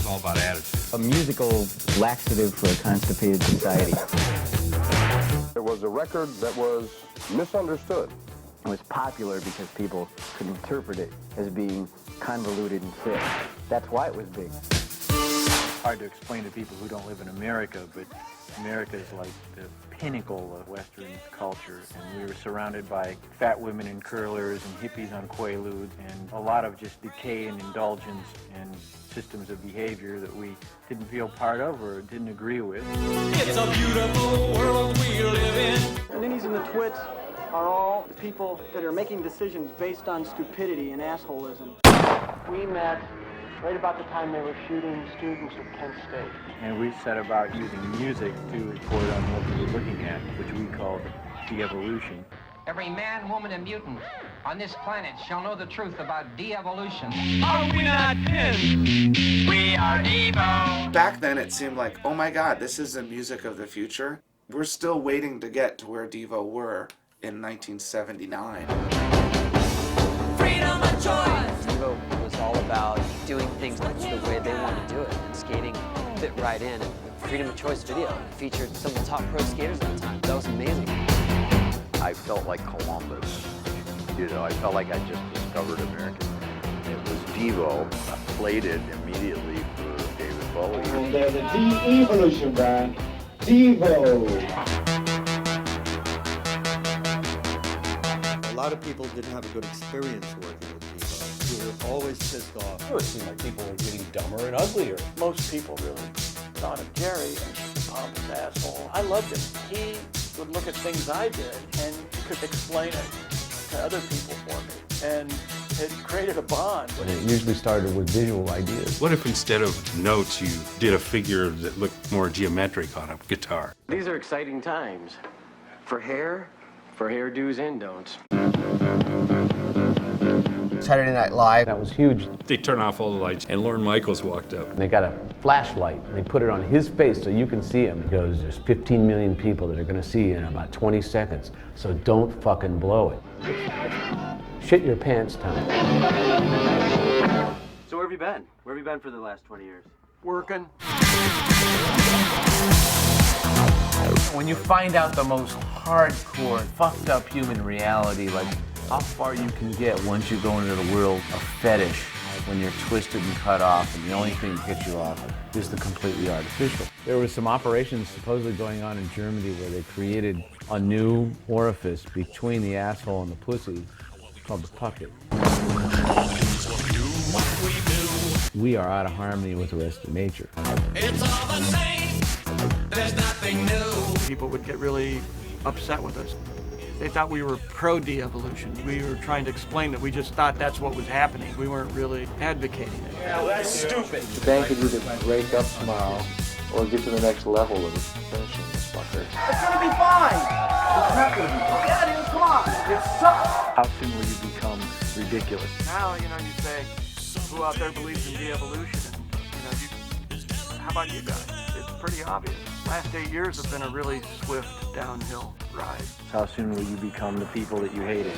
is all about attitude. A musical laxative for a constipated society. It was a record that was misunderstood. It was popular because people could interpret it as being convoluted and sick. That's why it was big. Hard to explain to people who don't live in America, but America is like the pinnacle of Western culture, and we were surrounded by fat women in curlers and hippies on Quaaludes and a lot of just decay and indulgence and systems of behavior that we didn't feel part of or didn't agree with. It's a beautiful world we live in. The ninnies and the twits are all the people that are making decisions based on stupidity and assholism. We met right about the time they were shooting students at Kent State. And we set about using music to report on what we were looking at, which we called de-evolution. Every man, woman, and mutant on this planet shall know the truth about de-evolution. Are we not kids? We are DEVO. Back then it seemed like, oh my god, this is the music of the future. We're still waiting to get to where DEVO were in 1979. Freedom of choice. DEVO was all about doing things the way they wanted to do it, and skating fit right in. And Freedom of Choice video featured some of the top pro skaters at the time. That was amazing. I felt like Columbus. You know, I felt like I just discovered American. It was DEVO. I played it immediately for David Bowie. And they're the de-evolution band, DEVO. A lot of people didn't have a good experience working with DEVO. We were always pissed off. It seemed like people were getting dumber and uglier. Most people really thought of Jerry as a pompous asshole. I loved him. He would look at things I did and could explain it to other people for me. And it created a bond. And it usually started with visual ideas. What if instead of notes you did a figure that looked more geometric on a guitar? These are exciting times. For hairdos and don'ts. Saturday Night Live, that was huge. They turn off all the lights and Lorne Michaels walked up. And they got a flashlight and they put it on his face so you can see him. He goes, there's 15 million people that are gonna see you in about 20 seconds, so don't fucking blow it. Shit your pants time. So where have you been? Where have you been for the last 20 years? Working. When you find out the most hardcore, fucked up human reality, like how far you can get once you go into the world of fetish, when you're twisted and cut off, and the only thing that gets you off is the completely artificial. There was some operations supposedly going on in Germany where they created a new orifice between the asshole and the pussy called the pucket. We are out of harmony with the rest of nature. It's all the same. There's nothing new. People would get really upset with us. They thought we were pro-de-evolution. We were trying to explain that we just thought that's what was happening. We weren't really advocating it. Yeah, well, that's stupid. The band could either break up tomorrow or get to the next level of finishing this fucker. It's gonna be fine! It's not gonna be fine. Yeah, it is, come on! It sucks! How soon will you become ridiculous? Now, you say, who out there believes in de-evolution? And, how about you guys? It's pretty obvious. Last 8 years have been a really swift downhill ride. How soon will you become the people that you hated?